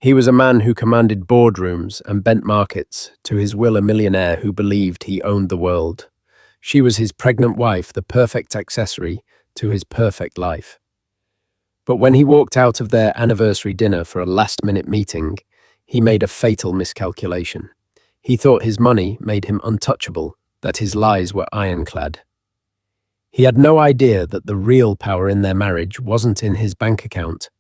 He was a man who commanded boardrooms and bent markets, to his will a millionaire who believed he owned the world. She was his pregnant wife, the perfect accessory to his perfect life. But when he walked out of their anniversary dinner for a last-minute meeting, he made a fatal miscalculation. He thought his money made him untouchable, that his lies were ironclad. He had no idea that the real power in their marriage wasn't in his bank account,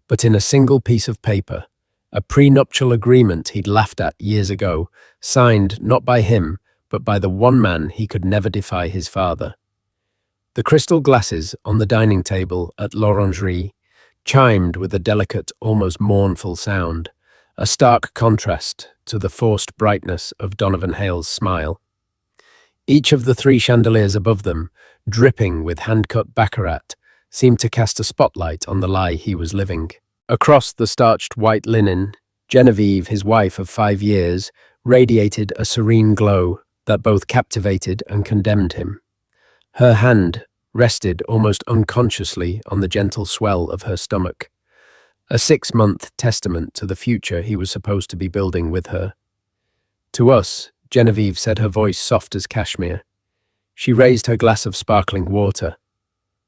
but in a single piece of paper, a prenuptial agreement he'd laughed at years ago, signed not by him, but by the one man he could never defy, his father. The crystal glasses on the dining table at l'Orangerie chimed with a delicate, almost mournful sound, a stark contrast to the forced brightness of Donovan Hale's smile. Each of the three chandeliers above them, dripping with hand-cut baccarat, seemed to cast a spotlight on the lie he was living. Across the starched white linen, Genevieve, his wife of 5 years, radiated a serene glow that both captivated and condemned him. Her hand rested almost unconsciously on the gentle swell of her stomach, a 6-month testament to the future he was supposed to be building with her. "To us," Genevieve said, her voice soft as cashmere. She raised her glass of sparkling water,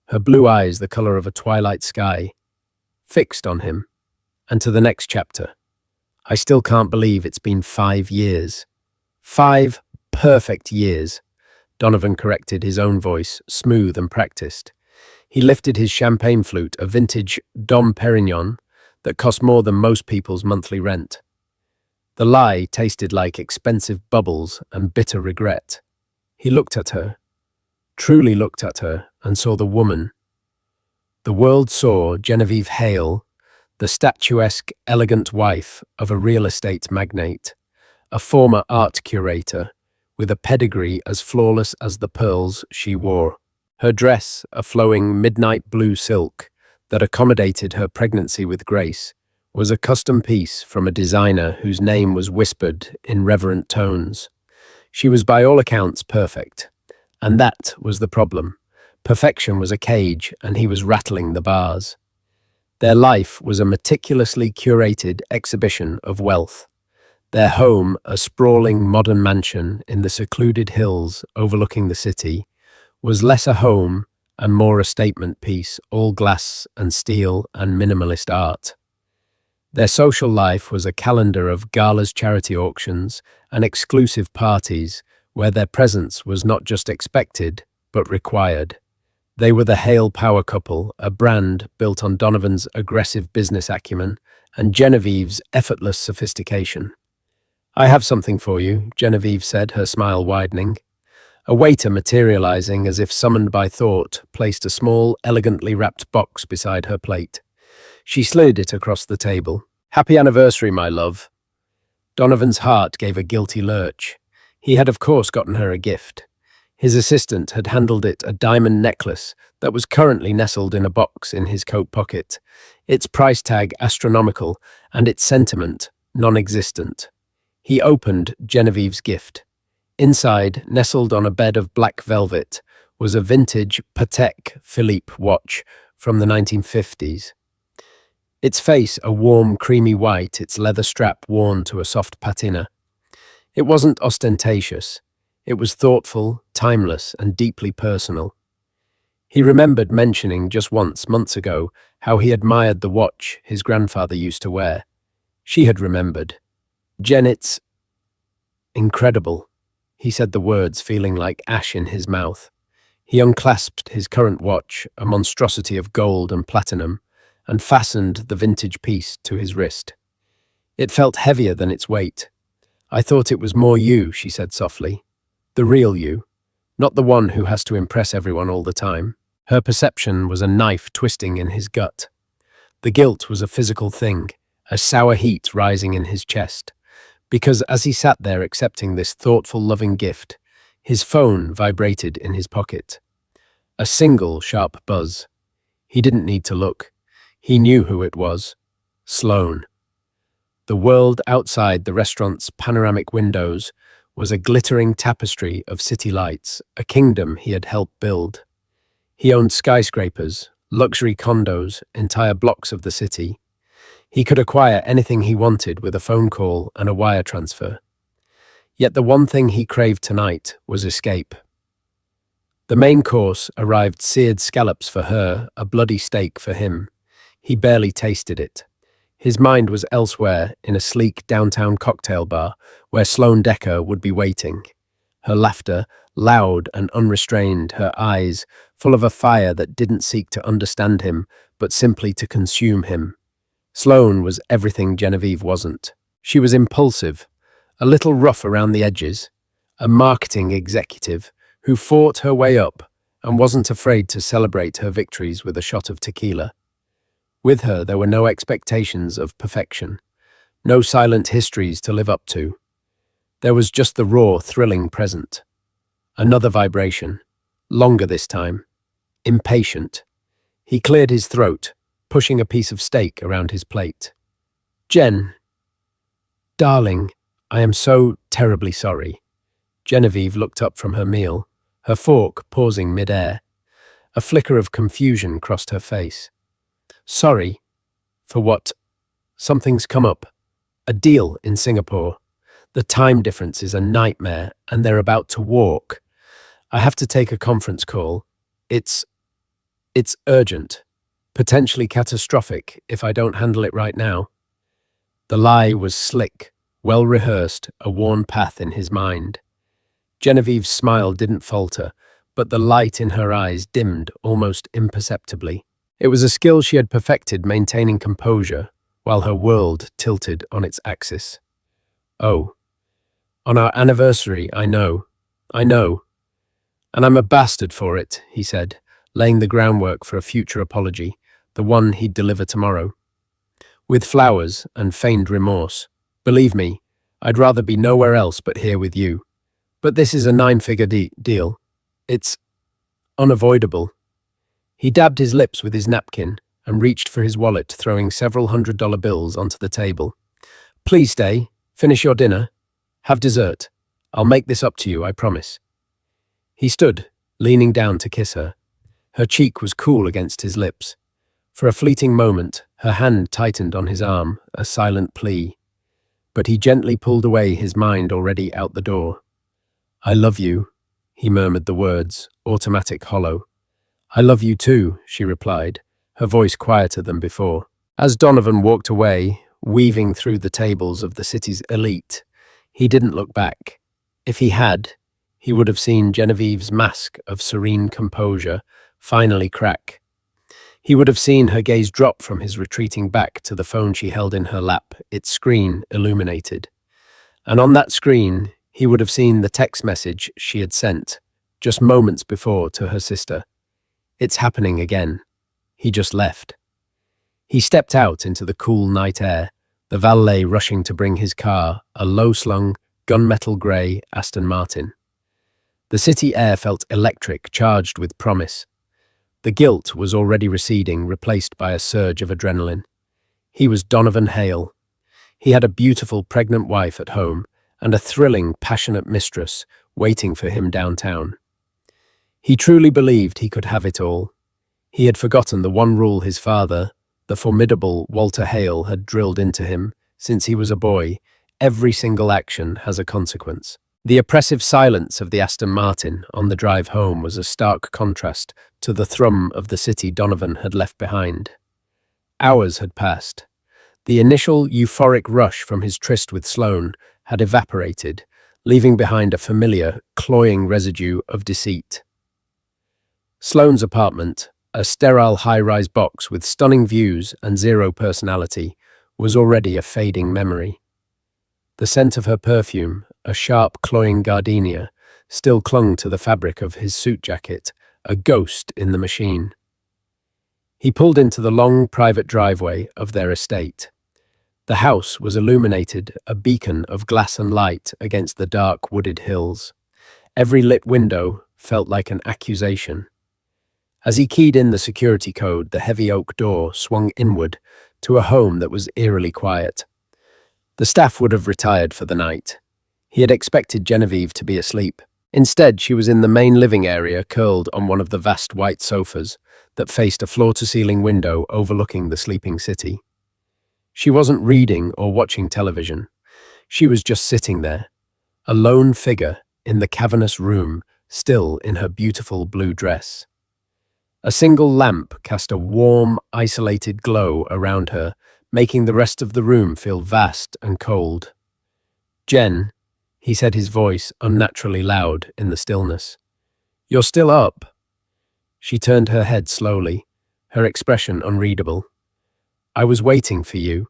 her blue eyes the color of a twilight sky, fixed on him, and to the next chapter. "I still can't believe it's been 5 years. 5 perfect years." Donovan corrected his own voice, smooth and practiced. He lifted his champagne flute, a vintage Dom Perignon that cost more than most people's monthly rent. The lie tasted like expensive bubbles and bitter regret. He looked at her, truly looked at her, and saw the woman. The world saw Genevieve Hale, the statuesque, elegant wife of a real estate magnate, a former art curator, with a pedigree as flawless as the pearls she wore. Her dress, a flowing midnight blue silk that accommodated her pregnancy with grace, was a custom piece from a designer whose name was whispered in reverent tones. She was by all accounts perfect, and that was the problem. Perfection was a cage, and he was rattling the bars. Their life was a meticulously curated exhibition of wealth. Their home, a sprawling modern mansion in the secluded hills overlooking the city, was less a home and more a statement piece, all glass and steel and minimalist art. Their social life was a calendar of galas, charity auctions, and exclusive parties where their presence was not just expected, but required. They were the Hale power couple, a brand built on Donovan's aggressive business acumen and Genevieve's effortless sophistication. "I have something for you," Genevieve said, her smile widening. A waiter, materializing as if summoned by thought, placed a small, elegantly wrapped box beside her plate. She slid it across the table. "Happy anniversary, my love." Donovan's heart gave a guilty lurch. He had of course gotten her a gift. His assistant had handled it, a diamond necklace that was currently nestled in a box in his coat pocket, its price tag astronomical and its sentiment non-existent. He opened Genevieve's gift. Inside, nestled on a bed of black velvet, was a vintage Patek Philippe watch from the 1950s. Its face a warm, creamy white, its leather strap worn to a soft patina. It wasn't ostentatious. It was thoughtful, timeless, and deeply personal. He remembered mentioning just once, months ago, how he admired the watch his grandfather used to wear. She had remembered. "It's incredible," he said the words, feeling like ash in his mouth. He unclasped his current watch, a monstrosity of gold and platinum, and fastened the vintage piece to his wrist. It felt heavier than its weight. "I thought it was more you," she said softly. "The real you, not the one who has to impress everyone all the time." Her perception was a knife twisting in his gut. The guilt was a physical thing, a sour heat rising in his chest. Because as he sat there accepting this thoughtful, loving gift, his phone vibrated in his pocket. A single sharp buzz. He didn't need to look. He knew who it was. Sloane. The world outside the restaurant's panoramic windows was a glittering tapestry of city lights, a kingdom he had helped build. He owned skyscrapers, luxury condos, entire blocks of the city. He could acquire anything he wanted with a phone call and a wire transfer. Yet the one thing he craved tonight was escape. The main course arrived seared scallops for her, a bloody steak for him. He barely tasted it. His mind was elsewhere in a sleek downtown cocktail bar where Sloane Decker would be waiting. Her laughter, loud and unrestrained, her eyes full of a fire that didn't seek to understand him, but simply to consume him. Sloane was everything Genevieve wasn't. She was impulsive, a little rough around the edges, a marketing executive who fought her way up and wasn't afraid to celebrate her victories with a shot of tequila. With her, there were no expectations of perfection, no silent histories to live up to. There was just the raw, thrilling present. Another vibration, longer this time, impatient. He cleared his throat, pushing a piece of steak around his plate. Jen, darling, I am so terribly sorry. Genevieve looked up from her meal, her fork pausing mid-air. A flicker of confusion crossed her face. Sorry? For what? Something's come up. A deal in Singapore. The time difference is a nightmare, and they're about to walk. I have to take a conference call. It's urgent. Potentially catastrophic if I don't handle it right now. The lie was slick, well-rehearsed, a worn path in his mind. Genevieve's smile didn't falter, but the light in her eyes dimmed almost imperceptibly. It was a skill she had perfected, maintaining composure while her world tilted on its axis. Oh, on our anniversary, I know. And I'm a bastard for it, he said, laying the groundwork for a future apology, the one he'd deliver tomorrow. With flowers and feigned remorse. Believe me, I'd rather be nowhere else but here with you. But this is a nine-figure deal. It's unavoidable. He dabbed his lips with his napkin and reached for his wallet, throwing several $100 bills onto the table. Please stay. Finish your dinner. Have dessert. I'll make this up to you, I promise. He stood, leaning down to kiss her. Her cheek was cool against his lips. For a fleeting moment, her hand tightened on his arm, a silent plea. But he gently pulled away, his mind already out the door. I love you, he murmured the words, automatic hollow. I love you too, she replied, her voice quieter than before. As Donovan walked away, weaving through the tables of the city's elite, he didn't look back. If he had, he would have seen Genevieve's mask of serene composure finally crack. He would have seen her gaze drop from his retreating back to the phone she held in her lap, its screen illuminated. And on that screen, he would have seen the text message she had sent, just moments before, to her sister. It's happening again. He just left. He stepped out into the cool night air, the valet rushing to bring his car, a low-slung, gunmetal grey Aston Martin. The city air felt electric, charged with promise. The guilt was already receding, replaced by a surge of adrenaline. He was Donovan Hale. He had a beautiful pregnant wife at home and a thrilling, passionate mistress waiting for him downtown. He truly believed he could have it all. He had forgotten the one rule his father, the formidable Walter Hale, had drilled into him since he was a boy: every single action has a consequence. The oppressive silence of the Aston Martin on the drive home was a stark contrast to the thrum of the city Donovan had left behind. Hours had passed. The initial euphoric rush from his tryst with Sloane had evaporated, leaving behind a familiar, cloying residue of deceit. Sloane's apartment, a sterile high-rise box with stunning views and zero personality, was already a fading memory. The scent of her perfume, a sharp, cloying gardenia, still clung to the fabric of his suit jacket, a ghost in the machine. He pulled into the long, private driveway of their estate. The house was illuminated, a beacon of glass and light against the dark, wooded hills. Every lit window felt like an accusation. As he keyed in the security code, the heavy oak door swung inward to a home that was eerily quiet. The staff would have retired for the night. He had expected Genevieve to be asleep. Instead, she was in the main living area, curled on one of the vast white sofas that faced a floor-to-ceiling window overlooking the sleeping city. She wasn't reading or watching television. She was just sitting there, a lone figure in the cavernous room, still in her beautiful blue dress. A single lamp cast a warm, isolated glow around her, making the rest of the room feel vast and cold. "Jen," he said, his voice unnaturally loud in the stillness. "You're still up?" She turned her head slowly, her expression unreadable. "I was waiting for you.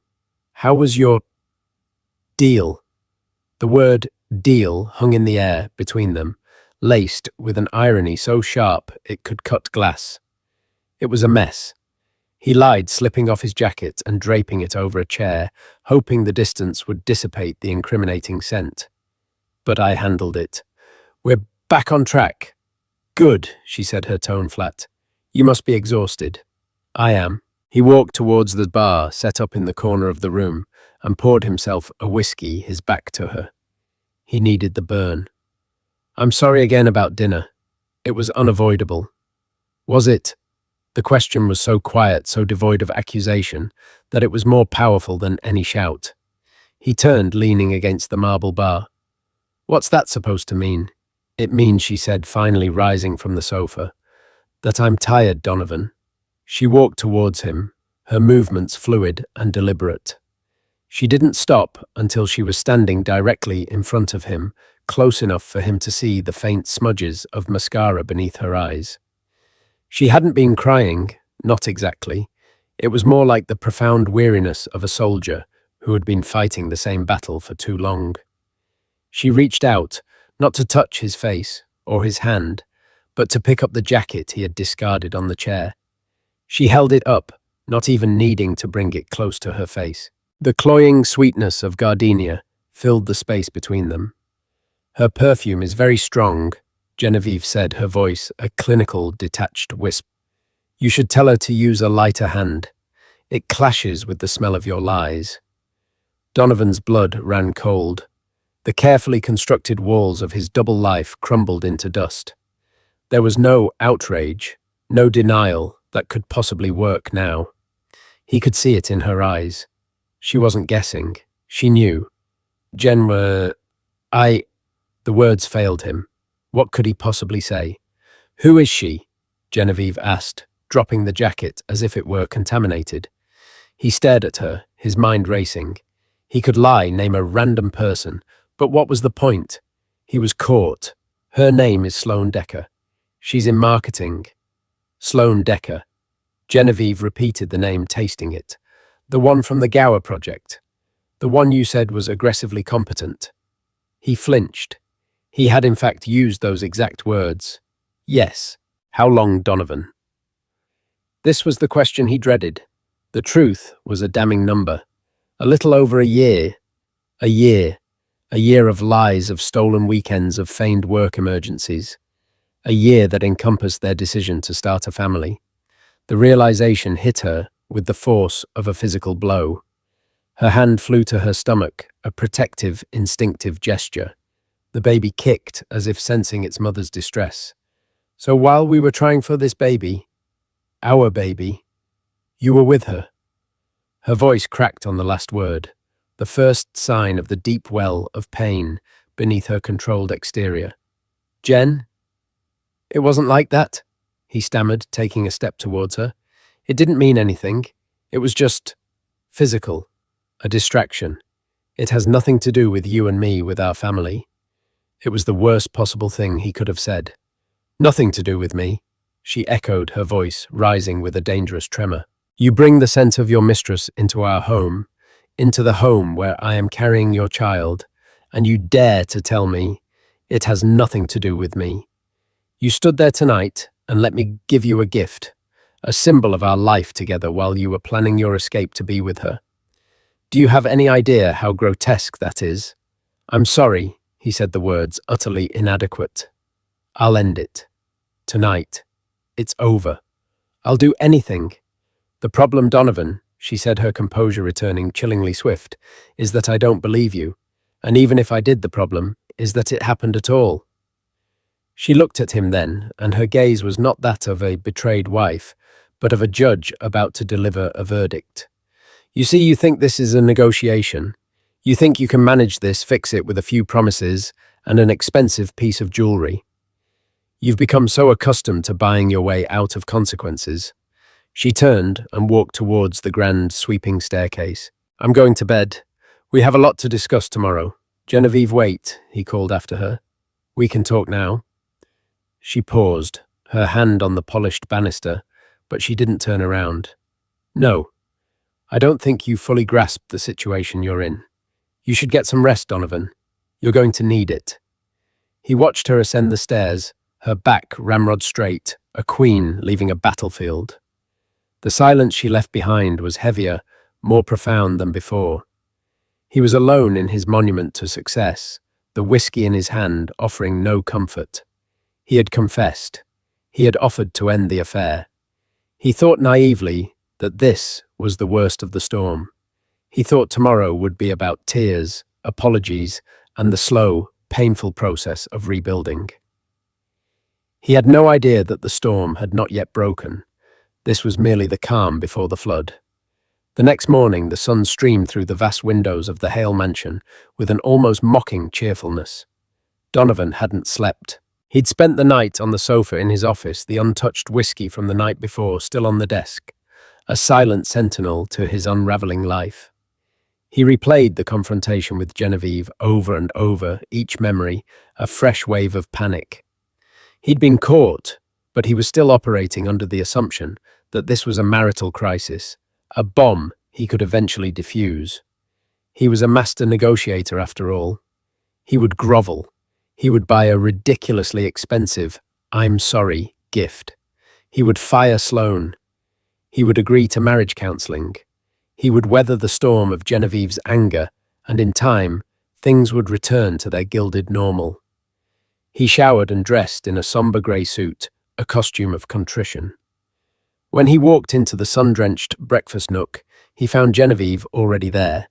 How was your deal?" The word deal hung in the air between them, laced with an irony so sharp it could cut glass. It was a mess. He lied, slipping off his jacket and draping it over a chair, hoping the distance would dissipate the incriminating scent. But I handled it. "We're back on track." "Good," she said, her tone flat. "You must be exhausted." "I am." He walked towards the bar set up in the corner of the room and poured himself a whiskey, his back to her. He needed the burn. "I'm sorry again about dinner. It was unavoidable." "Was it?" The question was so quiet, so devoid of accusation, that it was more powerful than any shout. He turned, leaning against the marble bar. "What's that supposed to mean?" "It means," she said, finally rising from the sofa, "that I'm tired, Donovan." She walked towards him, her movements fluid and deliberate. She didn't stop until she was standing directly in front of him, close enough for him to see the faint smudges of mascara beneath her eyes. She hadn't been crying, not exactly. It was more like the profound weariness of a soldier who had been fighting the same battle for too long. She reached out, not to touch his face or his hand, but to pick up the jacket he had discarded on the chair. She held it up, not even needing to bring it close to her face. The cloying sweetness of gardenia filled the space between them. "Her perfume is very strong," Genevieve said, her voice a clinical, detached wisp. "You should tell her to use a lighter hand. It clashes with the smell of your lies." Donovan's blood ran cold. The carefully constructed walls of his double life crumbled into dust. There was no outrage, no denial that could possibly work now. He could see it in her eyes. She wasn't guessing. She knew. "Jen, I..." The words failed him. What could he possibly say? "Who is she?" Genevieve asked, dropping the jacket as if it were contaminated. He stared at her, his mind racing. He could lie, name a random person, but what was the point? He was caught. "Her name is Sloane Decker. She's in marketing." Sloane Decker. Genevieve repeated the name, tasting it. "The one from the Gower project. The one you said was aggressively competent." He flinched. He had in fact used those exact words. "Yes." "How long, Donovan?" This was the question he dreaded. The truth was a damning number. A little over a year. A year. A year of lies, of stolen weekends, of feigned work emergencies. A year that encompassed their decision to start a family. The realization hit her with the force of a physical blow. Her hand flew to her stomach, a protective, instinctive gesture. The baby kicked, as if sensing its mother's distress. "So while we were trying for this baby, our baby, you were with her." Her voice cracked on the last word, the first sign of the deep well of pain beneath her controlled exterior. "Jen? It wasn't like that," he stammered, taking a step towards her. "It didn't mean anything. It was just physical, a distraction. It has nothing to do with you and me, with our family." It was the worst possible thing he could have said. "Nothing to do with me," she echoed, her voice rising with a dangerous tremor. "You bring the scent of your mistress into our home, into the home where I am carrying your child, and you dare to tell me it has nothing to do with me. You stood there tonight and let me give you a gift, a symbol of our life together while you were planning your escape to be with her. Do you have any idea how grotesque that is?" "I'm sorry," he said, the words utterly inadequate. "I'll end it. Tonight. It's over. I'll do anything. The problem, Donovan," she said, her composure returning, chillingly swift, "is that I don't believe you. And even if I did, the problem is that it happened at all." She looked at him then, and her gaze was not that of a betrayed wife, but of a judge about to deliver a verdict. You see, you think this is a negotiation. You think you can manage this, fix it with a few promises and an expensive piece of jewelry. You've become so accustomed to buying your way out of consequences. She turned and walked towards the grand sweeping staircase. I'm going to bed. We have a lot to discuss tomorrow. Genevieve, wait, he called after her. We can talk now. She paused, her hand on the polished banister, but she didn't turn around. No, I don't think you fully grasp the situation you're in. You should get some rest, Donovan. You're going to need it. He watched her ascend the stairs, her back ramrod straight, a queen leaving a battlefield. The silence she left behind was heavier, more profound than before. He was alone in his monument to success, the whiskey in his hand offering no comfort. He had confessed. He had offered to end the affair. He thought naively that this was the worst of the storm. He thought tomorrow would be about tears, apologies, and the slow, painful process of rebuilding. He had no idea that the storm had not yet broken. This was merely the calm before the flood. The next morning, the sun streamed through the vast windows of the Hale mansion with an almost mocking cheerfulness. Donovan hadn't slept. He'd spent the night on the sofa in his office, the untouched whiskey from the night before still on the desk, a silent sentinel to his unraveling life. He replayed the confrontation with Genevieve over and over, each memory a fresh wave of panic. He'd been caught, but he was still operating under the assumption that this was a marital crisis, a bomb he could eventually defuse. He was a master negotiator after all. He would grovel. He would buy a ridiculously expensive "I'm sorry" gift. He would fire Sloane. He would agree to marriage counseling. He would weather the storm of Genevieve's anger, and in time, things would return to their gilded normal. He showered and dressed in a somber grey suit, a costume of contrition. When he walked into the sun-drenched breakfast nook, he found Genevieve already there.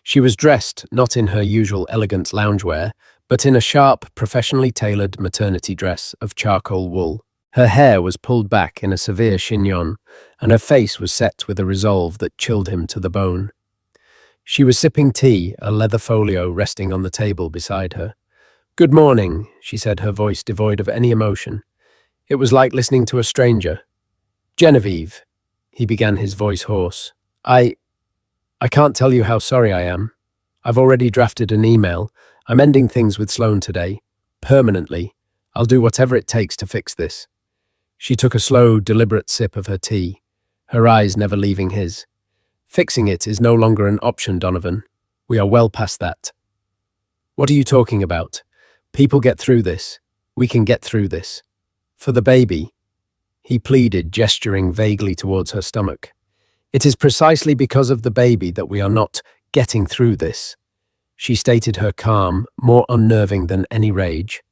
She was dressed not in her usual elegant loungewear, but in a sharp, professionally tailored maternity dress of charcoal wool. Her hair was pulled back in a severe chignon, and her face was set with a resolve that chilled him to the bone. She was sipping tea, a leather folio resting on the table beside her. "Good morning," she said, her voice devoid of any emotion. It was like listening to a stranger. "Genevieve," he began, his voice hoarse. I can't tell you how sorry I am. I've already drafted an email. I'm ending things with Sloane today. Permanently. I'll do whatever it takes to fix this." She took a slow, deliberate sip of her tea, her eyes never leaving his. "Fixing it is no longer an option, Donovan. We are well past that." "What are you talking about? People get through this. We can get through this. For the baby," he pleaded, gesturing vaguely towards her stomach. "It is precisely because of the baby that we are not getting through this," she stated, her calm, more unnerving than any rage.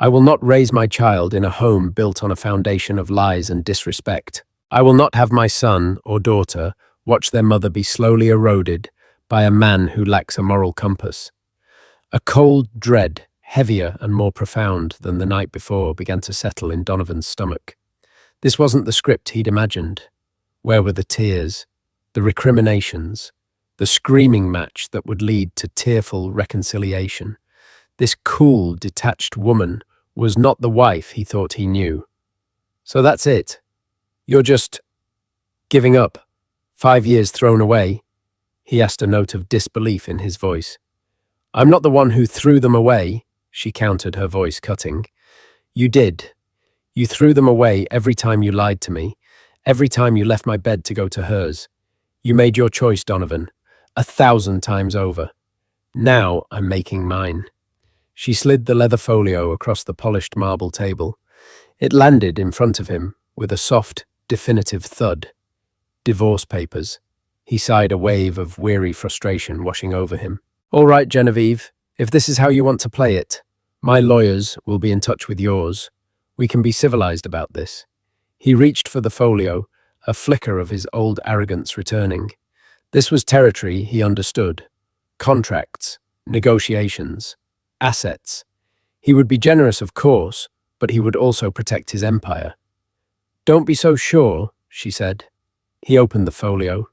"I will not raise my child in a home built on a foundation of lies and disrespect. I will not have my son or daughter watch their mother be slowly eroded by a man who lacks a moral compass." A cold dread, heavier and more profound than the night before, began to settle in Donovan's stomach. This wasn't the script he'd imagined. Where were the tears, the recriminations, the screaming match that would lead to tearful reconciliation? This cool, detached woman was not the wife he thought he knew. "So that's it? You're just giving up? 5 years thrown away?" he asked, a note of disbelief in his voice. "I'm not the one who threw them away," she countered, her voice cutting. "You did. You threw them away every time you lied to me, every time you left my bed to go to hers. You made your choice, Donovan, 1,000 times over. Now I'm making mine." She slid the leather folio across the polished marble table. It landed in front of him with a soft, definitive thud. "Divorce papers." He sighed, a wave of weary frustration washing over him. "All right, Genevieve, if this is how you want to play it, my lawyers will be in touch with yours. We can be civilized about this." He reached for the folio, a flicker of his old arrogance returning. This was territory he understood. Contracts, negotiations, assets. He would be generous, of course, but he would also protect his empire. "Don't be so sure," she said. He opened the folio.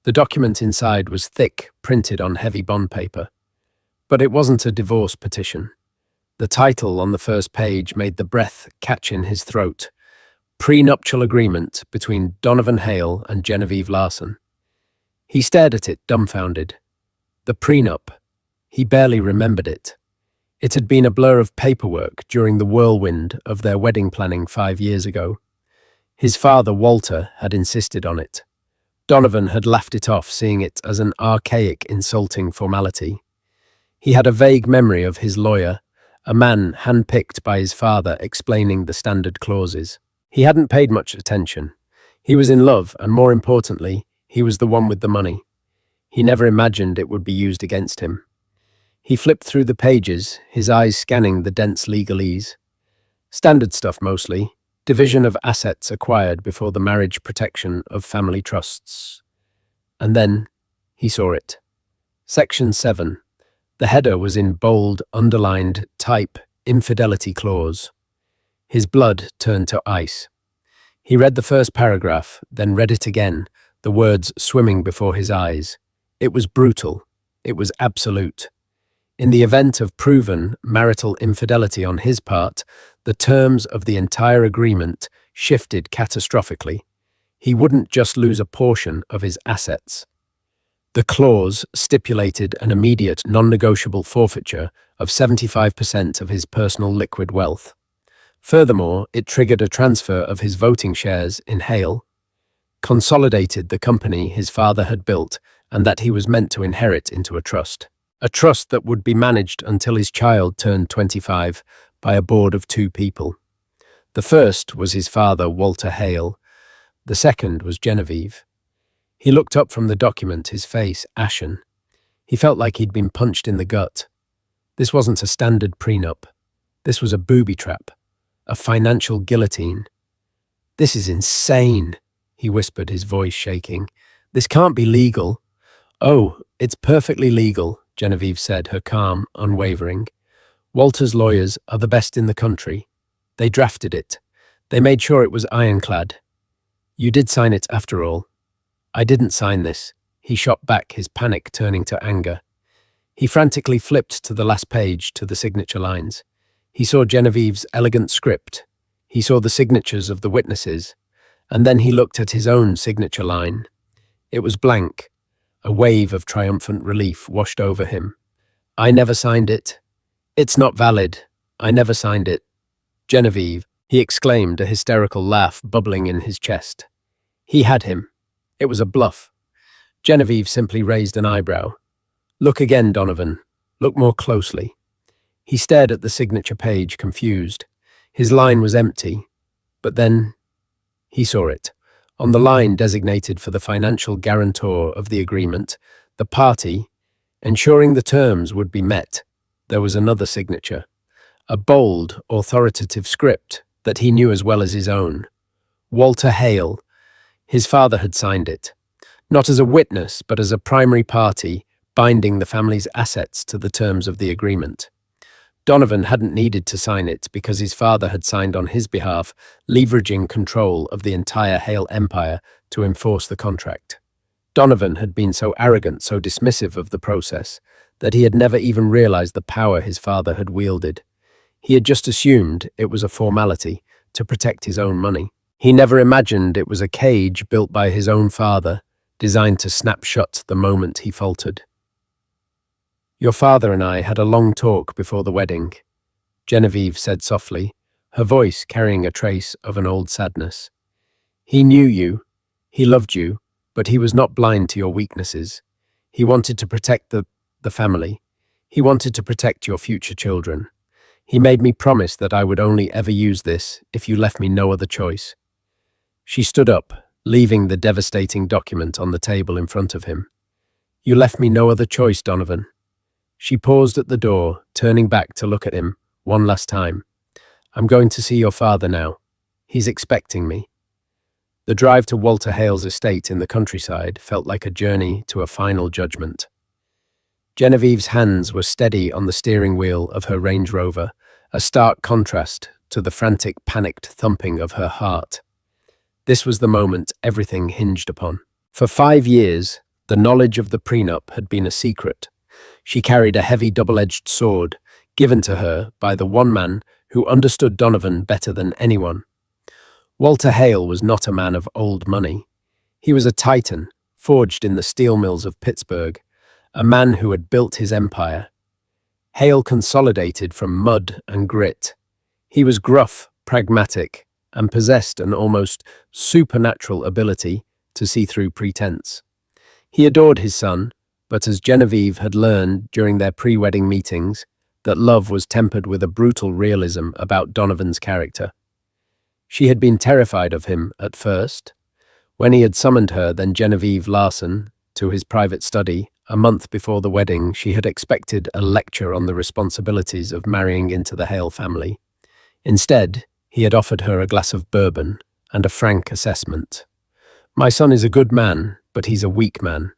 The document inside was thick, printed on heavy bond paper. But it wasn't a divorce petition. The title on the first page made the breath catch in his throat. Prenuptial agreement between Donovan Hale and Genevieve Larson. He stared at it, dumbfounded. The prenup. He barely remembered it. It had been a blur of paperwork during the whirlwind of their wedding planning 5 years ago. His father, Walter, had insisted on it. Donovan had laughed it off, seeing it as an archaic, insulting formality. He had a vague memory of his lawyer, a man handpicked by his father, explaining the standard clauses. He hadn't paid much attention. He was in love, and more importantly, he was the one with the money. He never imagined it would be used against him. He flipped through the pages, his eyes scanning the dense legalese. Standard stuff mostly. Division of assets acquired before the marriage, protection of family trusts. And then he saw it. Section 7. The header was in bold, underlined type, infidelity clause. His blood turned to ice. He read the first paragraph, then read it again, the words swimming before his eyes. It was brutal. It was absolute. In the event of proven marital infidelity on his part, the terms of the entire agreement shifted catastrophically. He wouldn't just lose a portion of his assets. The clause stipulated an immediate, non-negotiable forfeiture of 75% of his personal liquid wealth. Furthermore, it triggered a transfer of his voting shares in Hale, consolidated the company his father had built and that he was meant to inherit into a trust that would be managed until his child turned 25 by a board of 2 people. The first was his father, Walter Hale. The second was Genevieve. He looked up from the document, his face ashen. He felt like he'd been punched in the gut. This wasn't a standard prenup. This was a booby trap, a financial guillotine. "This is insane," he whispered, his voice shaking. "This can't be legal." "Oh, it's perfectly legal," Genevieve said, her calm unwavering. "Walter's lawyers are the best in the country. They drafted it. They made sure it was ironclad. You did sign it after all." "I didn't sign this." He shot back, his panic turning to anger. He frantically flipped to the last page, to the signature lines. He saw Genevieve's elegant script. He saw the signatures of the witnesses. And then he looked at his own signature line. It was blank. A wave of triumphant relief washed over him. "I never signed it. It's not valid. I never signed it." "Genevieve," he exclaimed, a hysterical laugh bubbling in his chest. He had him. It was a bluff. Genevieve simply raised an eyebrow. "Look again, Donovan. Look more closely." He stared at the signature page, confused. His line was empty. But then he saw it. On the line designated for the financial guarantor of the agreement, the party, ensuring the terms would be met, there was another signature. A bold, authoritative script that he knew as well as his own. Walter Hale. His father had signed it. Not as a witness, but as a primary party, binding the family's assets to the terms of the agreement. Donovan hadn't needed to sign it because his father had signed on his behalf, leveraging control of the entire Hale empire to enforce the contract. Donovan had been so arrogant, so dismissive of the process, that he had never even realized the power his father had wielded. He had just assumed it was a formality to protect his own money. He never imagined it was a cage built by his own father, designed to snap shut the moment he faltered. "Your father and I had a long talk before the wedding," Genevieve said softly, her voice carrying a trace of an old sadness. "He knew you, he loved you, but he was not blind to your weaknesses. He wanted to protect the family. He wanted to protect your future children. He made me promise that I would only ever use this if you left me no other choice." She stood up, leaving the devastating document on the table in front of him. "You left me no other choice, Donovan." She paused at the door, turning back to look at him one last time. "I'm going to see your father now. He's expecting me." The drive to Walter Hale's estate in the countryside felt like a journey to a final judgment. Genevieve's hands were steady on the steering wheel of her Range Rover, a stark contrast to the frantic, panicked thumping of her heart. This was the moment everything hinged upon. For 5 years, The knowledge of the prenup had been a secret. She carried a heavy double-edged sword, given to her by the one man who understood Donovan better than anyone. Walter Hale was not a man of old money. He was a titan, forged in the steel mills of Pittsburgh, a man who had built his empire. Hale consolidated from mud and grit. He was gruff, pragmatic, and possessed an almost supernatural ability to see through pretense. He adored his son, but as Genevieve had learned during their pre-wedding meetings, that love was tempered with a brutal realism about Donovan's character. She had been terrified of him at first. When he had summoned her, then Genevieve Larson, to his private study, a month before the wedding, she had expected a lecture on the responsibilities of marrying into the Hale family. Instead, he had offered her a glass of bourbon and a frank assessment. "My son is a good man, but he's a weak man."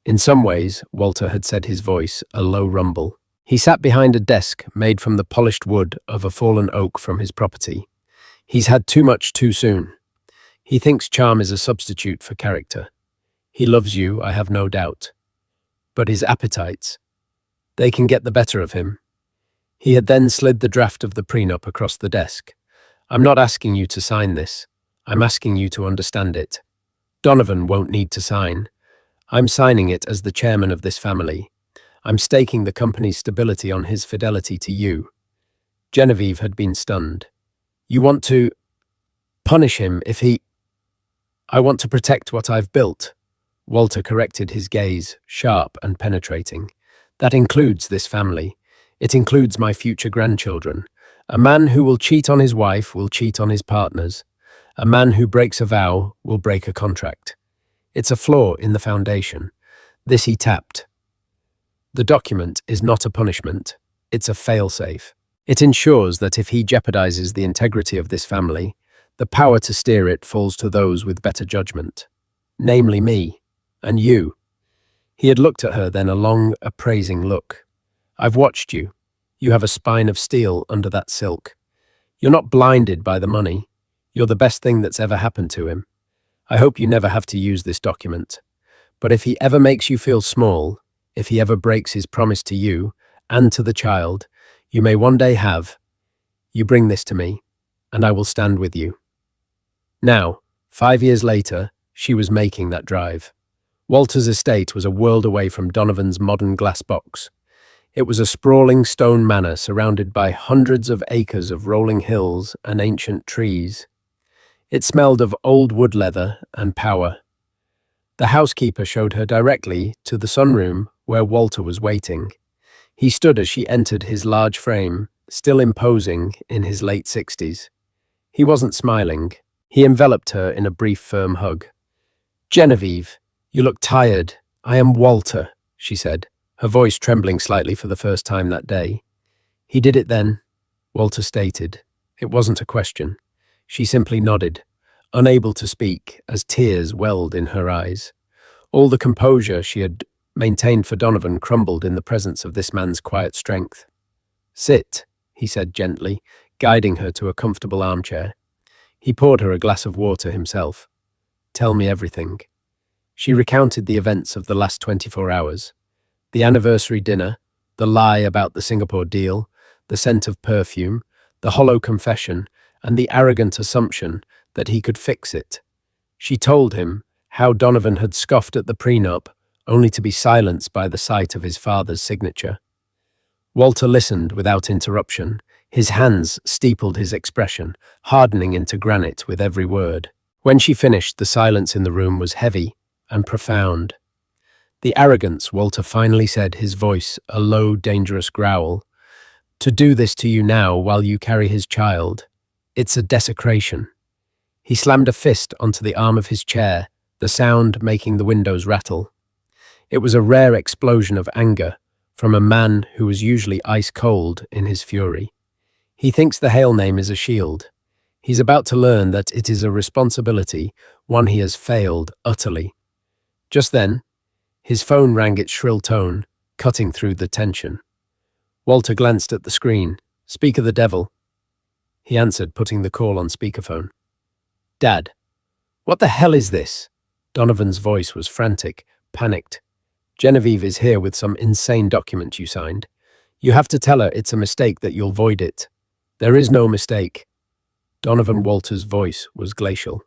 In some ways, Walter had said, his voice a low rumble. He sat behind a desk made from the polished wood of a fallen oak from his property. "He's had too much too soon. He thinks charm is a substitute for character. He loves you, I have no doubt. But his appetites, they can get the better of him." He had then slid the draft of the prenup across the desk. "I'm not asking you to sign this. I'm asking you to understand it. Donovan won't need to sign. I'm signing it as the chairman of this family. I'm staking the company's stability on his fidelity to you." Genevieve had been stunned. "You want to punish him if he—" "I want to protect what I've built." Walter corrected his gaze, sharp and penetrating. "That includes this family. It includes my future grandchildren. A man who will cheat on his wife will cheat on his partners. A man who breaks a vow will break a contract. It's a flaw in the foundation." This he tapped. "The document is not a punishment. It's a fail-safe. It ensures that if he jeopardizes the integrity of this family, the power to steer it falls to those with better judgment. Namely me. And you." He had looked at her, then a long, appraising look. "I've watched you. You have a spine of steel under that silk. You're not blinded by the money. You're the best thing that's ever happened to him. I hope you never have to use this document. But if he ever makes you feel small, if he ever breaks his promise to you and to the child you may one day have, you bring this to me, and I will stand with you." Now, 5 years later, she was making that drive. Walter's estate was a world away from Donovan's modern glass box. It was a sprawling stone manor surrounded by hundreds of acres of rolling hills and ancient trees. It smelled of old wood leather and power. The housekeeper showed her directly to the sunroom where Walter was waiting. He stood as she entered his large frame, still imposing in his late 60s. He wasn't smiling. He enveloped her in a brief, firm hug. "Genevieve, you look tired. I am Walter," she said, her voice trembling slightly for the first time that day. "He did it then," Walter stated. It wasn't a question. She simply nodded, unable to speak, as tears welled in her eyes. All the composure she had maintained for Donovan crumbled in the presence of this man's quiet strength. "Sit," he said gently, guiding her to a comfortable armchair. He poured her a glass of water himself. "Tell me everything." She recounted the events of the last 24 hours. The anniversary dinner, the lie about the Singapore deal, the scent of perfume, the hollow confession, and the arrogant assumption that he could fix it. She told him how Donovan had scoffed at the prenup, only to be silenced by the sight of his father's signature. Walter listened without interruption. His hands steepled his expression, hardening into granite with every word. When she finished, the silence in the room was heavy and profound. "The arrogance," Walter finally said, his voice a low, dangerous growl. "To do this to you now while you carry his child, it's a desecration." He slammed a fist onto the arm of his chair, the sound making the windows rattle. It was a rare explosion of anger from a man who was usually ice-cold in his fury. He thinks the Hale name is a shield. He's about to learn that it is a responsibility, one he has failed utterly. Just then, his phone rang its shrill tone, cutting through the tension. Walter glanced at the screen. "Speak of the devil," he answered, putting the call on speakerphone. "Dad, what the hell is this?" Donovan's voice was frantic, panicked. Genevieve is here with some insane document you signed. You have to tell her it's a mistake that you'll void it. There is no mistake. Donovan Walters' voice was glacial.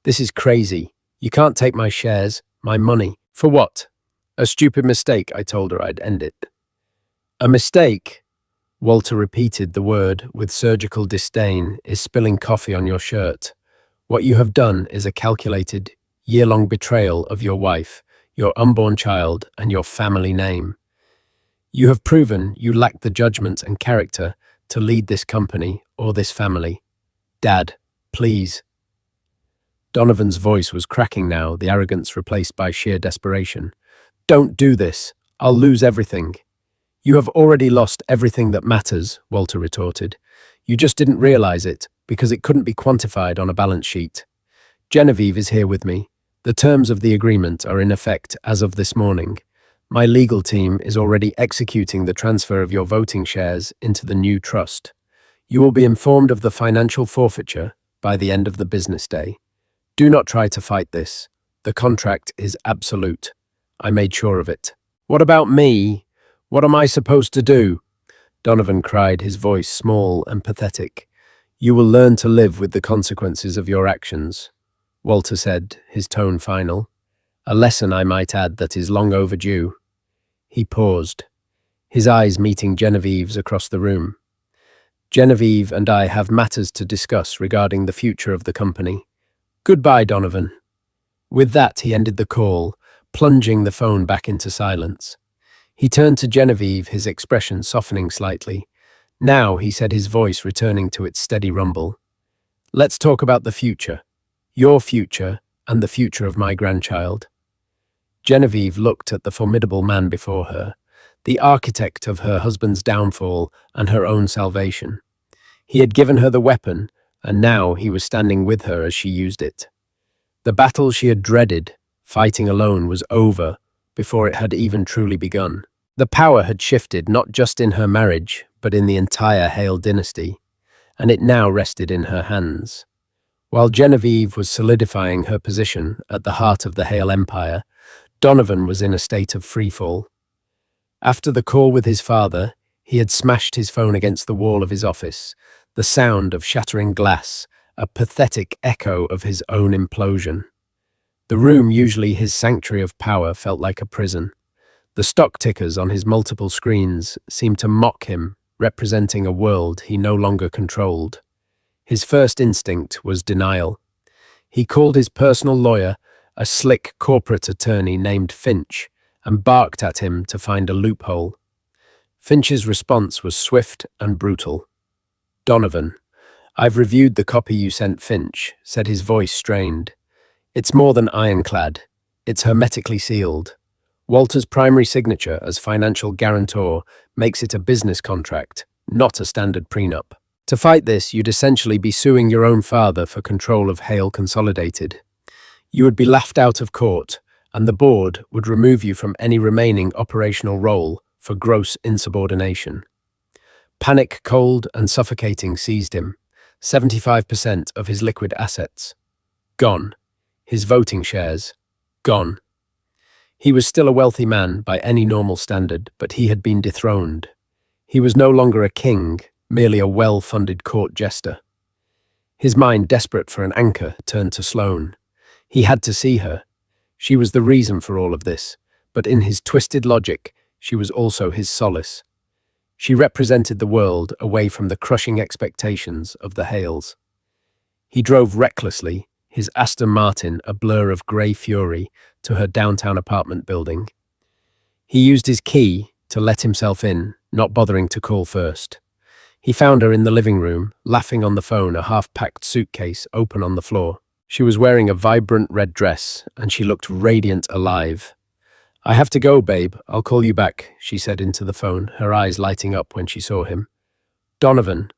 This is crazy. You can't take my shares, my money. For what? A stupid mistake, I told her I'd end it. A mistake? Walter repeated the word with surgical disdain, is spilling coffee on your shirt. What you have done is a calculated, year-long betrayal of your wife, your unborn child, and your family name. You have proven you lack the judgment and character to lead this company or this family. Dad, please. Donovan's voice was cracking now, the arrogance replaced by sheer desperation. Don't do this. I'll lose everything. You have already lost everything that matters, Walter retorted. You just didn't realize it, because it couldn't be quantified on a balance sheet. Genevieve is here with me. The terms of the agreement are in effect as of this morning. My legal team is already executing the transfer of your voting shares into the new trust. You will be informed of the financial forfeiture by the end of the business day. Do not try to fight this. The contract is absolute. I made sure of it. What about me? What am I supposed to do? Donovan cried, his voice small and pathetic. You will learn to live with the consequences of your actions, Walter said, his tone final. A lesson, I might add, that is long overdue. He paused, his eyes meeting Genevieve's across the room. Genevieve and I have matters to discuss regarding the future of the company. Goodbye, Donovan. With that, he ended the call, plunging the phone back into silence. He turned to Genevieve, his expression softening slightly. Now, he said, his voice returning to its steady rumble. Let's talk about the future. Your future and the future of my grandchild. Genevieve looked at the formidable man before her, the architect of her husband's downfall and her own salvation. He had given her the weapon, and now he was standing with her as she used it. The battle she had dreaded, fighting alone, was over before it had even truly begun. The power had shifted not just in her marriage, but in the entire Hale dynasty, and it now rested in her hands. While Genevieve was solidifying her position at the heart of the Hale Empire, Donovan was in a state of freefall. After the call with his father, he had smashed his phone against the wall of his office, the sound of shattering glass, a pathetic echo of his own implosion. The room, usually his sanctuary of power, felt like a prison. The stock tickers on his multiple screens seemed to mock him, representing a world he no longer controlled. His first instinct was denial. He called his personal lawyer, a slick corporate attorney named Finch, and barked at him to find a loophole. Finch's response was swift and brutal. Donovan, I've reviewed the copy you sent Finch, said, his voice strained. It's more than ironclad. It's hermetically sealed. Walter's primary signature as financial guarantor makes it a business contract, not a standard prenup. To fight this, you'd essentially be suing your own father for control of Hale Consolidated. You would be laughed out of court, and the board would remove you from any remaining operational role for gross insubordination. Panic, cold, and suffocating seized him. 75% of his liquid assets. Gone. His voting shares. Gone. He was still a wealthy man by any normal standard, but he had been dethroned. He was no longer a king, merely a well-funded court jester. His mind, desperate for an anchor, turned to Sloane. He had to see her. She was the reason for all of this, but in his twisted logic, she was also his solace. She represented the world away from the crushing expectations of the Hales. He drove recklessly, his Aston Martin a blur of grey fury, to her downtown apartment building. He used his key to let himself in, not bothering to call first. He found her in the living room, laughing on the phone, a half-packed suitcase open on the floor. She was wearing a vibrant red dress, and she looked radiant alive. I have to go, babe. I'll call you back, she said into the phone, her eyes lighting up when she saw him. Donovan,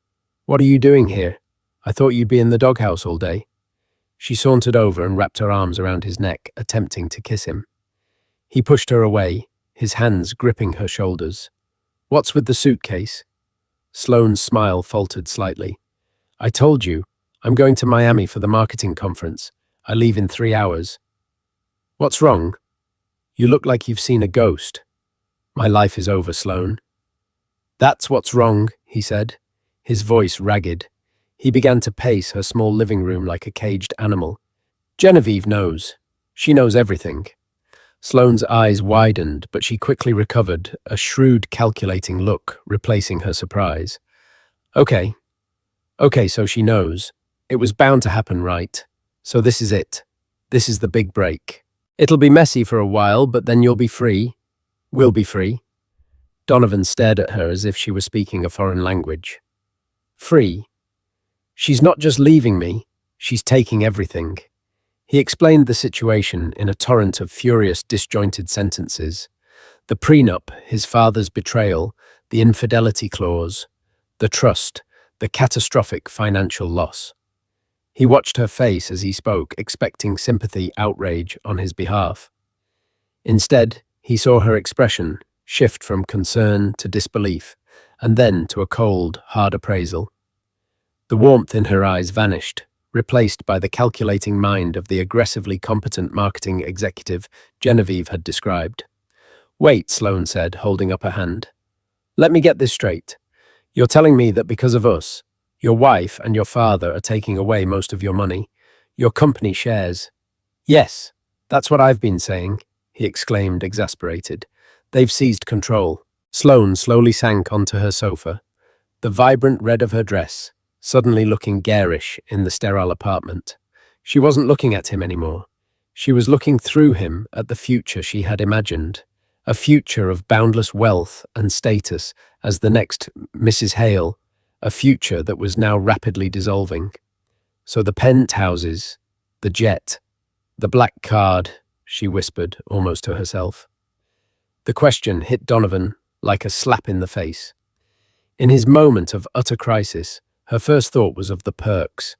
what are you doing here? I thought you'd be in the doghouse all day. She sauntered over and wrapped her arms around his neck, attempting to kiss him. He pushed her away, his hands gripping her shoulders. What's with the suitcase? Sloane's smile faltered slightly. I told you, I'm going to Miami for the marketing conference. I leave in 3 hours. What's wrong? You look like you've seen a ghost. My life is over, Sloane. That's what's wrong, he said, his voice ragged. He began to pace her small living room like a caged animal. Genevieve knows. She knows everything. Sloane's eyes widened, but she quickly recovered, a shrewd, calculating look replacing her surprise. Okay. Okay, so she knows. It was bound to happen, right? So this is it. This is the big break. It'll be messy for a while, but then you'll be free. We'll be free. Donovan stared at her as if she were speaking a foreign language. Free? She's not just leaving me, she's taking everything. He explained the situation in a torrent of furious, disjointed sentences. The prenup, his father's betrayal, the infidelity clause, the trust, the catastrophic financial loss. He watched her face as he spoke, expecting sympathy, outrage on his behalf. Instead, he saw her expression shift from concern to disbelief, and then to a cold, hard appraisal. The warmth in her eyes vanished, replaced by the calculating mind of the aggressively competent marketing executive Genevieve had described. Wait, Sloane said, holding up a hand. Let me get this straight. You're telling me that because of us, your wife and your father are taking away most of your money, your company shares. Yes, that's what I've been saying, he exclaimed, exasperated. They've seized control. Sloane slowly sank onto her sofa, the vibrant red of her dress suddenly looking garish in the sterile apartment. She wasn't looking at him anymore. She was looking through him at the future she had imagined, a future of boundless wealth and status as the next Mrs. Hale, a future that was now rapidly dissolving. So the penthouses, the jet, the black card, she whispered, almost to herself. The question hit Donovan like a slap in the face. In his moment of utter crisis, her first thought was of the perks.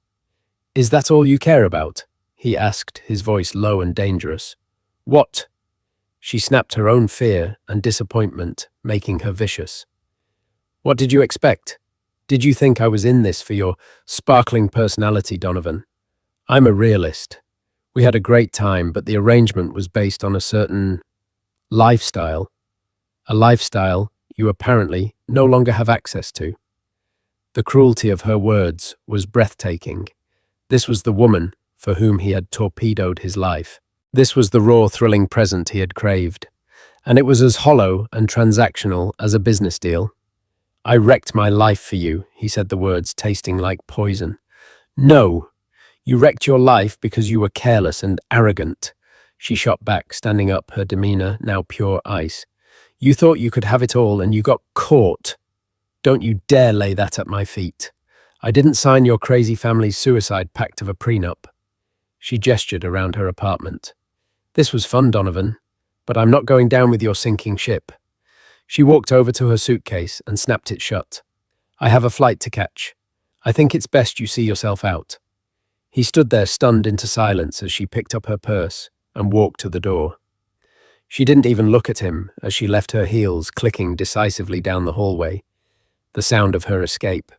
Is that all you care about? He asked, his voice low and dangerous. What? She snapped her own fear and disappointment, making her vicious. What did you expect? Did you think I was in this for your sparkling personality, Donovan? I'm a realist. We had a great time, but the arrangement was based on a certain lifestyle. A lifestyle you apparently no longer have access to. The cruelty of her words was breathtaking. This was the woman for whom he had torpedoed his life. This was the raw, thrilling present he had craved. And it was as hollow and transactional as a business deal. I wrecked my life for you, he said, the words tasting like poison. No, you wrecked your life because you were careless and arrogant. She shot back, standing up, her demeanor now pure ice. You thought you could have it all and you got caught. Don't you dare lay that at my feet. I didn't sign your crazy family's suicide pact of a prenup. She gestured around her apartment. This was fun, Donovan, but I'm not going down with your sinking ship. She walked over to her suitcase and snapped it shut. I have a flight to catch. I think it's best you see yourself out. He stood there stunned into silence as she picked up her purse and walked to the door. She didn't even look at him as she left her heels clicking decisively down the hallway, the sound of her escape.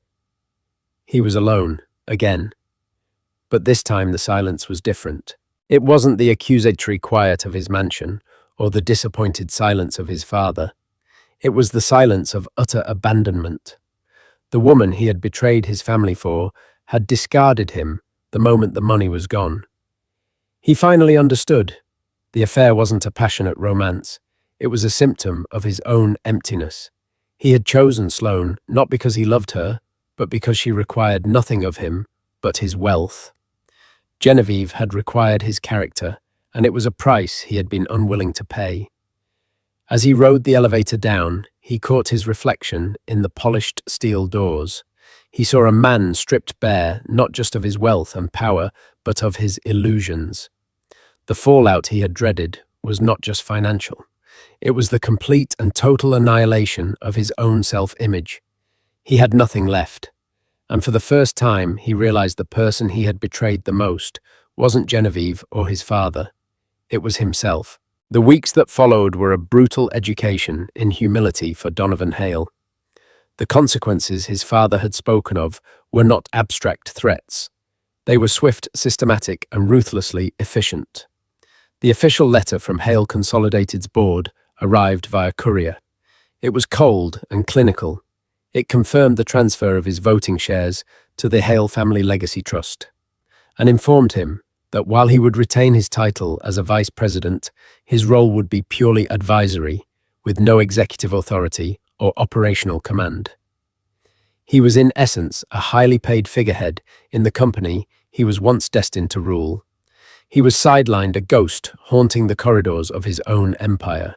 He was alone, again. But this time the silence was different. It wasn't the accusatory quiet of his mansion or the disappointed silence of his father. It was the silence of utter abandonment. The woman he had betrayed his family for had discarded him the moment the money was gone. He finally understood. The affair wasn't a passionate romance. It was a symptom of his own emptiness. He had chosen Sloane not because he loved her, but because she required nothing of him but his wealth. Genevieve had required his character, and it was a price he had been unwilling to pay. As he rode the elevator down, he caught his reflection in the polished steel doors. He saw a man stripped bare, not just of his wealth and power, but of his illusions. The fallout he had dreaded was not just financial. It was the complete and total annihilation of his own self-image. He had nothing left. And for the first time, he realized the person he had betrayed the most wasn't Genevieve or his father. It was himself. The weeks that followed were a brutal education in humility for Donovan Hale. The consequences his father had spoken of were not abstract threats. They were swift, systematic, and ruthlessly efficient. The official letter from Hale Consolidated's board arrived via courier. It was cold and clinical. It confirmed the transfer of his voting shares to the Hale Family Legacy Trust and informed him that while he would retain his title as a vice president, his role would be purely advisory, with no executive authority or operational command. He was in essence a highly paid figurehead in the company he was once destined to rule. He was sidelined, a ghost haunting the corridors of his own empire.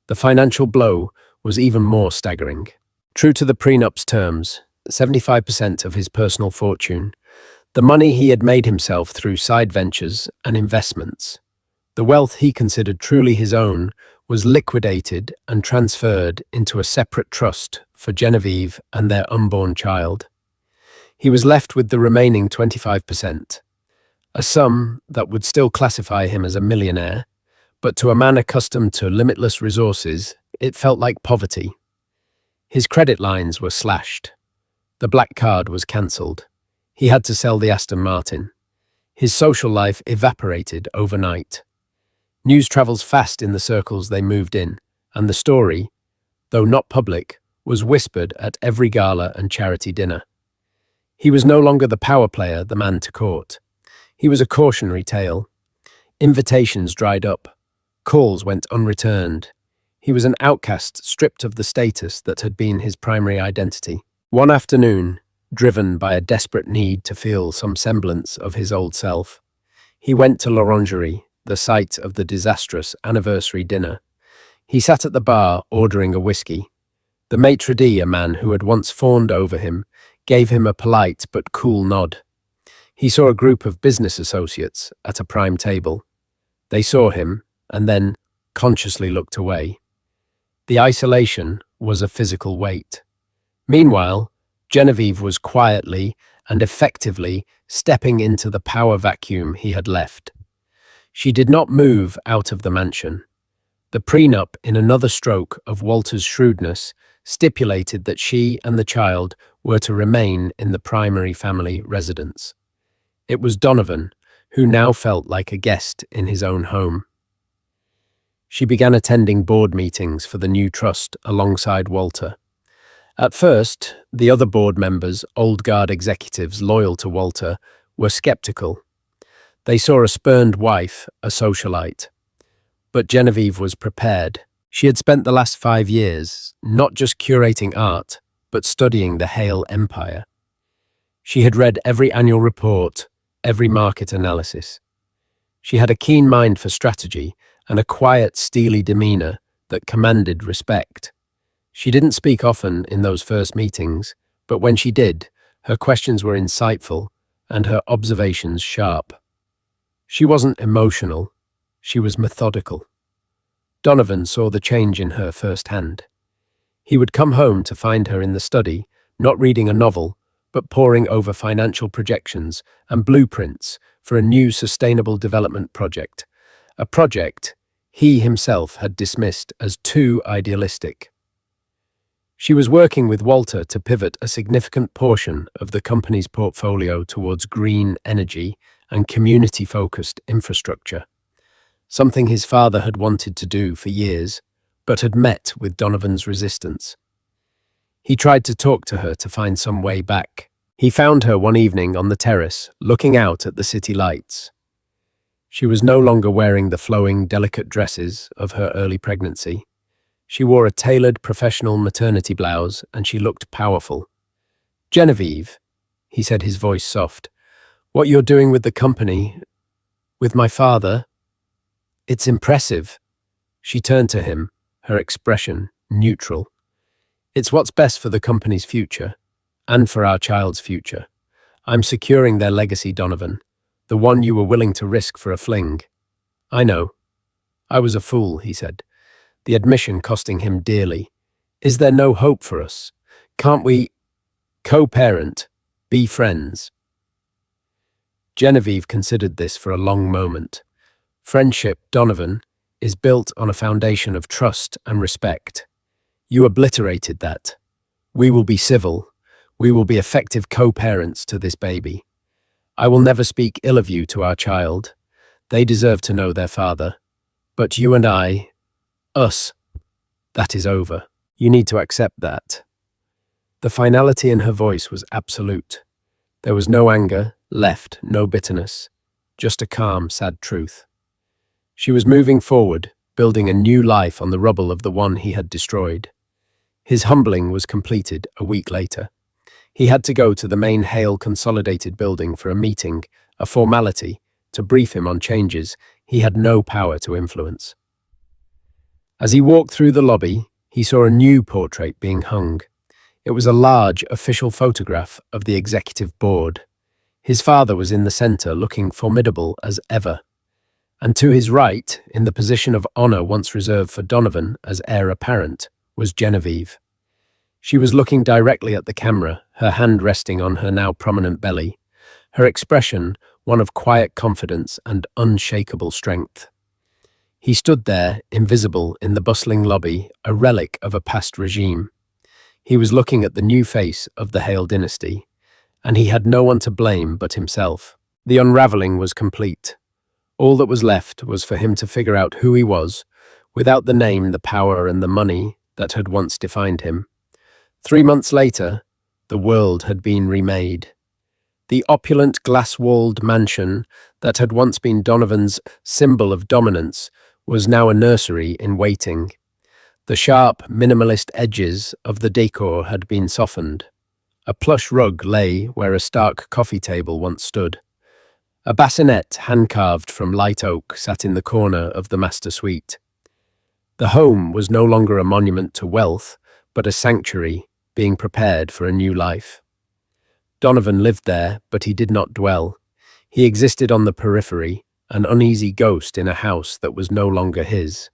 The financial blow was even more staggering. True to the prenup's terms, 75% of his personal fortune, the money he had made himself through side ventures and investments, the wealth he considered truly his own, was liquidated and transferred into a separate trust for Genevieve and their unborn child. He was left with the remaining 25%, a sum that would still classify him as a millionaire, but to a man accustomed to limitless resources, it felt like poverty. His credit lines were slashed. The black card was cancelled. He had to sell the Aston Martin. His social life evaporated overnight. News travels fast in the circles they moved in, and the story, though not public, was whispered at every gala and charity dinner. He was no longer the power player, the man to court. He was a cautionary tale. Invitations dried up. Calls went unreturned. He was an outcast stripped of the status that had been his primary identity. One afternoon, driven by a desperate need to feel some semblance of his old self, he went to l'Orangerie, the site of the disastrous anniversary dinner. He sat at the bar ordering a whiskey. The maitre d', a man who had once fawned over him, gave him a polite but cool nod. He saw a group of business associates at a prime table. They saw him and then consciously looked away. The isolation was a physical weight. Meanwhile, Genevieve was quietly and effectively stepping into the power vacuum he had left. She did not move out of the mansion. The prenup, in another stroke of Walter's shrewdness, stipulated that she and the child were to remain in the primary family residence. It was Donovan, who now felt like a guest in his own home. She began attending board meetings for the new trust alongside Walter. At first, the other board members, old guard executives loyal to Walter, were skeptical. They saw a spurned wife, a socialite. But Genevieve was prepared. She had spent the last 5 years not just curating art, but studying the Hale Empire. She had read every annual report, every market analysis. She had a keen mind for strategy and a quiet, steely demeanor that commanded respect. She didn't speak often in those first meetings, but when she did, her questions were insightful and her observations sharp. She wasn't emotional, she was methodical. Donovan saw the change in her firsthand. He would come home to find her in the study, not reading a novel, but poring over financial projections and blueprints for a new sustainable development project, a project he himself had dismissed as too idealistic. She was working with Walter to pivot a significant portion of the company's portfolio towards green energy and community-focused infrastructure, something his father had wanted to do for years, but had met with Donovan's resistance. He tried to talk to her to find some way back. He found her one evening on the terrace, looking out at the city lights. She was no longer wearing the flowing, delicate dresses of her early pregnancy. She wore a tailored professional maternity blouse, and she looked powerful. "Genevieve," he said, his voice soft, "what you're doing with the company, with my father, it's impressive." She turned to him, her expression neutral. "It's what's best for the company's future, and for our child's future. I'm securing their legacy, Donovan, the one you were willing to risk for a fling." "I know. I was a fool," he said, the admission costing him dearly. "Is there no hope for us? Can't we co-parent, be friends?" Genevieve considered this for a long moment. "Friendship, Donovan, is built on a foundation of trust and respect. You obliterated that. We will be civil. We will be effective co-parents to this baby. I will never speak ill of you to our child. They deserve to know their father. But you and I, us, that is over. You need to accept that. The finality in her voice was absolute. There was no anger left, no bitterness, just a calm, sad truth. She was moving forward, building a new life on the rubble of the one he had destroyed. His humbling was completed a week later. He had to go to the main Hale Consolidated building for a meeting, a formality, to brief him on changes he had no power to influence. As he walked through the lobby, he saw a new portrait being hung. It was a large, official photograph of the executive board. His father was in the center, looking formidable as ever. And to his right, in the position of honor once reserved for Donovan as heir apparent, was Genevieve. She was looking directly at the camera, her hand resting on her now prominent belly, her expression one of quiet confidence and unshakable strength. He stood there, invisible in the bustling lobby, a relic of a past regime. He was looking at the new face of the Hale dynasty, and he had no one to blame but himself. The unraveling was complete. All that was left was for him to figure out who he was, without the name, the power, and the money that had once defined him. 3 months later, the world had been remade. The opulent glass-walled mansion that had once been Donovan's symbol of dominance was now a nursery in waiting. The sharp, minimalist edges of the decor had been softened. A plush rug lay where a stark coffee table once stood. A bassinet, hand-carved from light oak, sat in the corner of the master suite. The home was no longer a monument to wealth, but a sanctuary, being prepared for a new life. Donovan lived there, but he did not dwell. He existed on the periphery, an uneasy ghost in a house that was no longer his.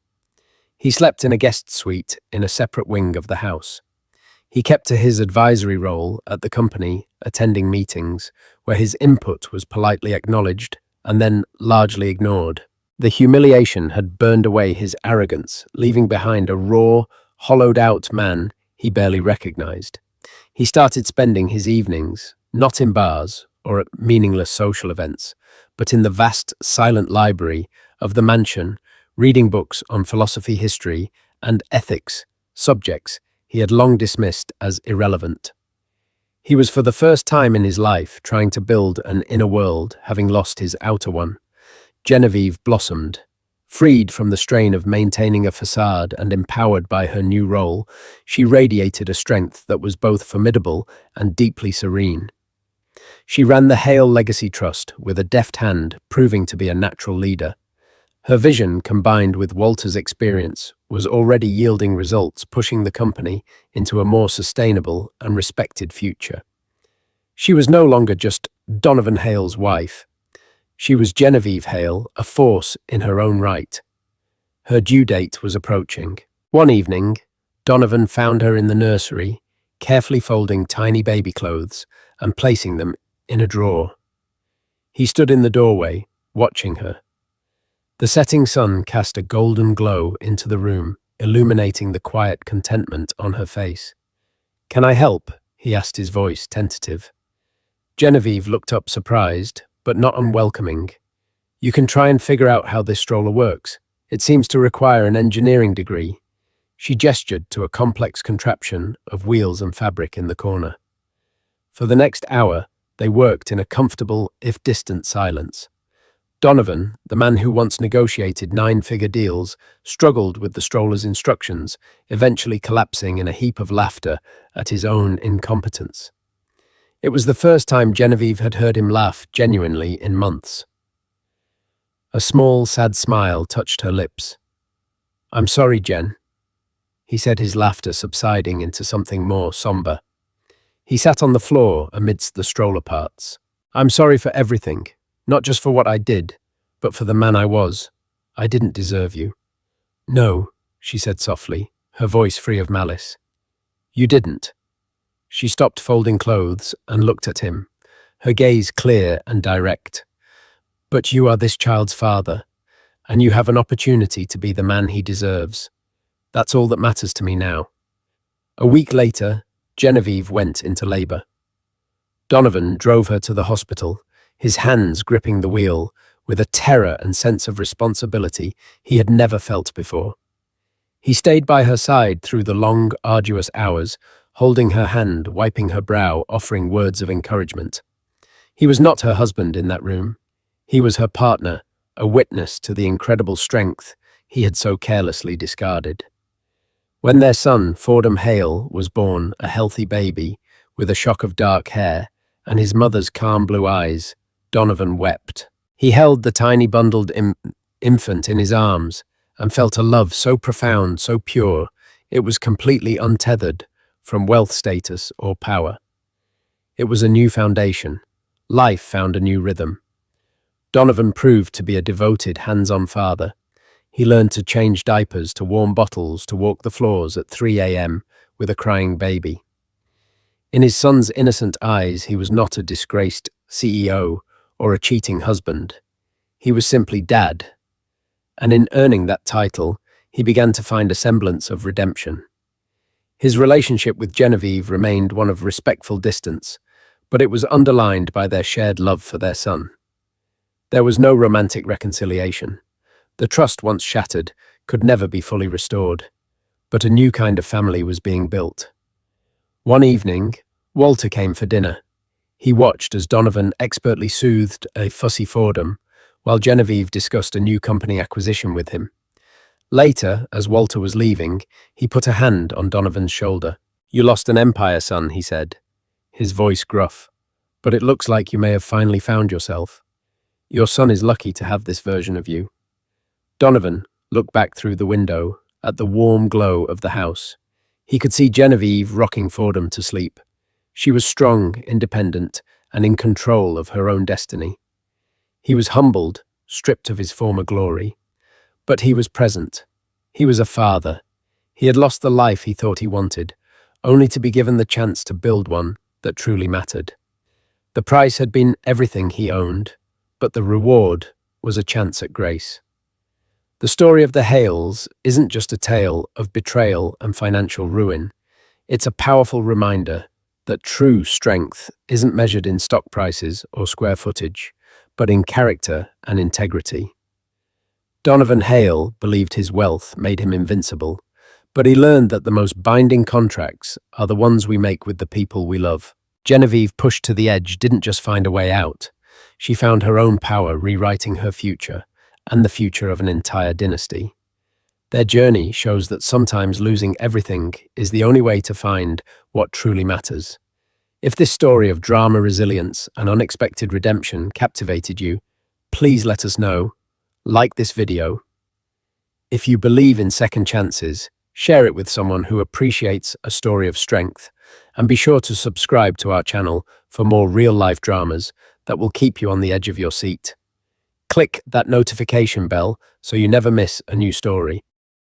He slept in a guest suite in a separate wing of the house. He kept to his advisory role at the company, attending meetings, where his input was politely acknowledged and then largely ignored. The humiliation had burned away his arrogance, leaving behind a raw, hollowed-out man he barely recognized. He started spending his evenings, not in bars or at meaningless social events, but in the vast, silent library of the mansion, reading books on philosophy, history, and ethics, subjects he had long dismissed as irrelevant. He was for the first time in his life trying to build an inner world, having lost his outer one. Genevieve blossomed. Freed from the strain of maintaining a facade and empowered by her new role, she radiated a strength that was both formidable and deeply serene. She ran the Hale Legacy Trust with a deft hand, proving to be a natural leader. Her vision, combined with Walter's experience, was already yielding results, pushing the company into a more sustainable and respected future. She was no longer just Donovan Hale's wife. She was Genevieve Hale, a force in her own right. Her due date was approaching. One evening, Donovan found her in the nursery, carefully folding tiny baby clothes and placing them in a drawer. He stood in the doorway, watching her. The setting sun cast a golden glow into the room, illuminating the quiet contentment on her face. "Can I help?" he asked, his voice tentative. Genevieve looked up surprised, but not unwelcoming. "You can try and figure out how this stroller works. It seems to require an engineering degree." She gestured to a complex contraption of wheels and fabric in the corner. For the next hour, they worked in a comfortable, if distant, silence. Donovan, the man who once negotiated 9-figure deals, struggled with the stroller's instructions, eventually collapsing in a heap of laughter at his own incompetence. It was the first time Genevieve had heard him laugh genuinely in months. A small, sad smile touched her lips. "I'm sorry, Jen," he said, his laughter subsiding into something more somber. He sat on the floor amidst the stroller parts. "I'm sorry for everything. Not just for what I did, but for the man I was. I didn't deserve you." "No," she said softly, her voice free of malice. "You didn't." She stopped folding clothes and looked at him, her gaze clear and direct. "But you are this child's father, and you have an opportunity to be the man he deserves. That's all that matters to me now." A week later, Genevieve went into labor. Donovan drove her to the hospital, his hands gripping the wheel, with a terror and sense of responsibility he had never felt before. He stayed by her side through the long, arduous hours, holding her hand, wiping her brow, offering words of encouragement. He was not her husband in that room. He was her partner, a witness to the incredible strength he had so carelessly discarded. When their son, Fordham Hale, was born, a healthy baby, with a shock of dark hair, and his mother's calm blue eyes, Donovan wept. He held the tiny bundled infant in his arms and felt a love so profound, so pure, it was completely untethered from wealth status or power. It was a new foundation. Life found a new rhythm. Donovan proved to be a devoted, hands-on father. He learned to change diapers, to warm bottles, to walk the floors at 3 a.m. with a crying baby. In his son's innocent eyes, he was not a disgraced CEO or a cheating husband. He was simply dad. And in earning that title, he began to find a semblance of redemption. His relationship with Genevieve remained one of respectful distance, but it was underlined by their shared love for their son. There was no romantic reconciliation. The trust once shattered could never be fully restored, but a new kind of family was being built. One evening, Walter came for dinner. He watched as Donovan expertly soothed a fussy Fordham, while Genevieve discussed a new company acquisition with him. Later, as Walter was leaving, he put a hand on Donovan's shoulder. "You lost an empire, son," he said, his voice gruff, "but it looks like you may have finally found yourself. Your son is lucky to have this version of you." Donovan looked back through the window at the warm glow of the house. He could see Genevieve rocking Fordham to sleep. She was strong, independent, and in control of her own destiny. He was humbled, stripped of his former glory. But he was present. He was a father. He had lost the life he thought he wanted, only to be given the chance to build one that truly mattered. The price had been everything he owned, but the reward was a chance at grace. The story of the Hales isn't just a tale of betrayal and financial ruin. It's a powerful reminder that true strength isn't measured in stock prices or square footage, but in character and integrity. Donovan Hale believed his wealth made him invincible, but he learned that the most binding contracts are the ones we make with the people we love. Genevieve, pushed to the edge, didn't just find a way out. She found her own power rewriting her future and the future of an entire dynasty. Their journey shows that sometimes losing everything is the only way to find what truly matters. If this story of drama, resilience, and unexpected redemption captivated you, please let us know. Like this video. If you believe in second chances, share it with someone who appreciates a story of strength, and be sure to subscribe to our channel for more real-life dramas that will keep you on the edge of your seat. Click that notification bell so you never miss a new story.